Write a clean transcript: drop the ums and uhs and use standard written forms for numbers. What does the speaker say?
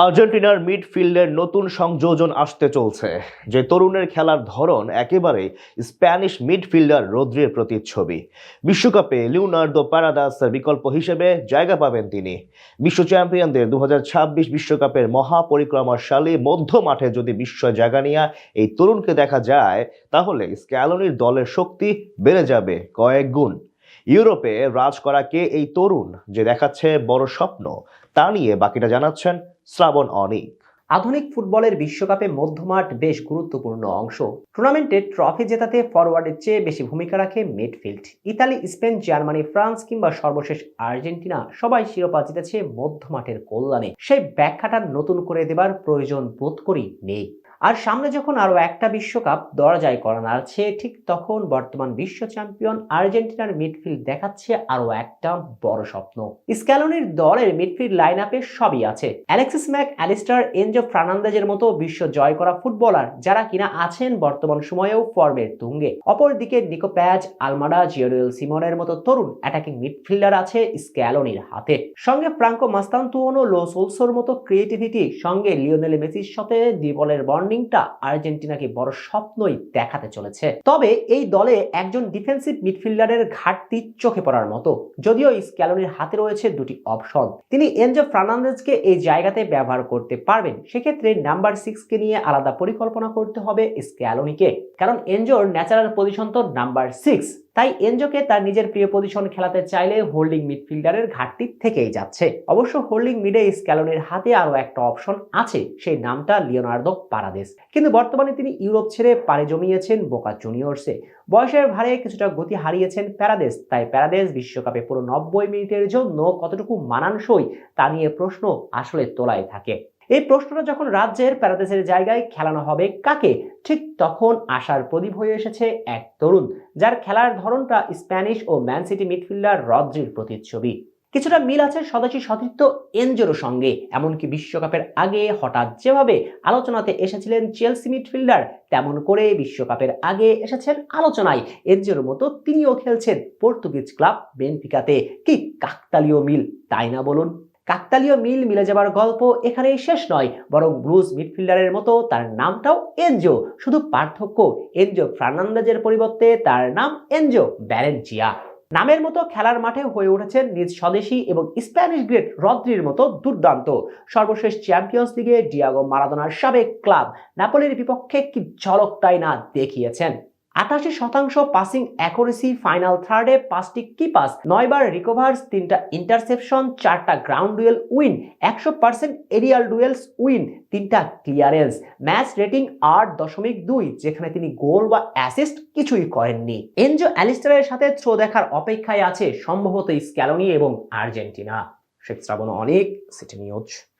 আর্জেন্টিনার মিডফিল্ডের নতুন সংযোজন আসতে চলছে। যে তরুণের খেলার ধরন একেবারে স্প্যানিশ মিডফিল্ডার রদ্রির প্রতিচ্ছবি। বিশ্বকাপে লিওনার্দো প্যারাদাসের বিকল্প হিসেবে জায়গা পাবেন তিনি। বিশ্ব চ্যাম্পিয়নদের 2026 বিশ্বকাপের মহাপরিক্রমাশালী মধ্য মাঠে যদি বিস্ময় জায়গা নিয়ে এই তরুণকে দেখা যায়, তাহলে স্ক্যালোনির দলের শক্তি বেড়ে যাবে কয়েক গুণ। ইউরোপে রাজ করা কে এই তরুণ যে দেখাচ্ছে বড় স্বপ্ন, তা নিয়ে বাকিটা জানাচ্ছেন শ্রাবণ অনিক। আধুনিক ফুটবলের বিশ্বকাপে মধ্যমাঠ বেশ গুরুত্বপূর্ণ অংশ। টুর্নামেন্টে ট্রফি জেতাতে ফরওয়ার্ডের চেয়ে বেশি ভূমিকা রাখে midfield. Italy, Spain, Germany, France কিংবা সর্বশেষ আর্জেন্টিনা সবাই শিরোপা জিতেছে মধ্যমাঠের কল্যাণে। সেই ব্যাখ্যাটা নতুন করে দেবার প্রয়োজন বোধ করি নেই। আর সামনে যখন আরো একটা বিশ্বকাপ দরজায় করা নাড়ছে, ঠিক তখন বর্তমান বিশ্ব চ্যাম্পিয়ন আর্জেন্টিনার মিডফিল্ড দেখাচ্ছে আরো একটা বড় স্বপ্ন। স্ক্যালোনির দলের মিডফিল্ড লাইন আপে সবই আছে। অ্যালেক্সিস ম্যাক অ্যালিস্টার, এনজো ফার্নান্দেজের মতো বিশ্ব জয় করা ফুটবলার যারা কিনা আছেন বর্তমান সময়েও ফর্মের তুঙ্গে। অপরদিকে নিকো প্যাজ, আলমাডা, জিওরিয়েল সিমনের মতো তরুণ অ্যাটাকিং মিডফিল্ডার আছে স্ক্যালোনির হাতে। সঙ্গে ফ্রাঙ্কো মাস্তান্তুয়ানো, লো সোলসোর মতো ক্রিয়েটিভিটি, সঙ্গে লিওনেল মেসির সাথে দ্বিবলের বন্ডিংটা আর্জেন্টিনাকে বড় স্বপ্নই দেখাতে চলেছে। তবে এই দলে একজন ডিফেন্সিভ মিডফিল্ডারের ঘাটতি চোখে পড়ার মতো। যদিও স্ক্যালোনির হাতে রয়েছে দুটি অপশন, তিনি এনজো ফার্নান্দেজকে এই জায়গাতে ব্যবহার করতে পারবেন। সেক্ষেত্রে নাম্বার 6 কে নিয়ে আলাদা পরিকল্পনা করতে হবে স্ক্যালোনিকে, কারণ এনজোর ন্যাচারাল পজিশন তো নাম্বার 6। তাই এনজোকে তার নিজের প্রিয় পজিশন খেলাতে চাইলে হোল্ডিং মিডফিল্ডারের ঘাটতি থেকেই যাচ্ছে। অবশ্য হোল্ডিং মিডে স্ক্যালোনির হাতে আরো একটা অপশন আছে, সেই নামটা লিওনার্দো প্যারাদেস। কিন্তু বর্তমানে তিনি ইউরোপ ছেড়ে পাড়ি জমিয়েছেন বোকা জুনিয়র্সে। বয়সের ভারে কিছুটা গতি হারিয়েছেন প্যারাদেস, তাই প্যারাদেস বিশ্বকাপে পুরো 90 মিনিটের জন্য কতটুকু মানানসই তা নিয়ে প্রশ্ন আসলে তোলাই থাকে। এই প্রশ্নটা যখন রাজ্যের প্যারাদেসের জায়গায় খেলানো হবে কাকে, ঠিক তখন আশার প্রদীপ হয়ে এসেছে এক তরুণ, যার খেলার ধরনটা স্প্যানিশ ও ম্যান সিটি মিডফিল্ডার রদ্রির প্রতিচ্ছবি। কিছুটা মিল আছে স্বদেশী সতীর্থ এনজোর সঙ্গে। এমনকি বিশ্বকাপের আগে হঠাৎ যেভাবে আলোচনাতে এসেছিলেন চেলসি মিডফিল্ডার, তেমন করে বিশ্বকাপের আগে এসেছেন আলোচনায় এনজোর মতো তিনিও খেলছেন পর্তুগিজ ক্লাব বেনফিকাতে। কি কাকতালীয় মিল, তাই না বলুন? কাকতালীয় মিল মিলে যাবার গল্প এখানেই শেষ নয়, বরং ব্লুজ মিডফিল্ডারের মতো তার নামটাও এনজো। শুধু পার্থক্য, এনজো ফার্নান্দেজের পরিবর্তে তার নাম এনজো ভ্যালেন্সিয়া। নামের মতো খেলার মাঠে হয়ে উঠেছেন নিজ স্বদেশী এবং স্প্যানিশ গ্রেট রদ্রির মতো দুর্দান্ত। সর্বশেষ চ্যাম্পিয়ন্স লিগে ডিয়াগো মারাদোনার সাবেক ক্লাব নাপোলির বিপক্ষে কি ঝলক তাই না দেখিয়েছেন। 88% পাসিং অ্যাকুরেসি, ফাইনাল থার্ডে 5টি কি পাস, 9 বার রিকভার্স, 3টা ইন্টারসেপশন, 4টা ground duel win, 100% aerial duels win, 3টা ক্লিয়ারেন্স। ম্যাচ রেটিং 8.2, যেখানে তিনি গোল বা অ্যাসিস্ট কিছুই করেননি। এনজো অ্যালিস্টারের সাথে থ্রো দেখার অপেক্ষায় আছে সম্ভবত স্ক্যালোনি এবং আর্জেন্টিনা। শেখ শ্রাবণ অনেক, সিটি নিউজ।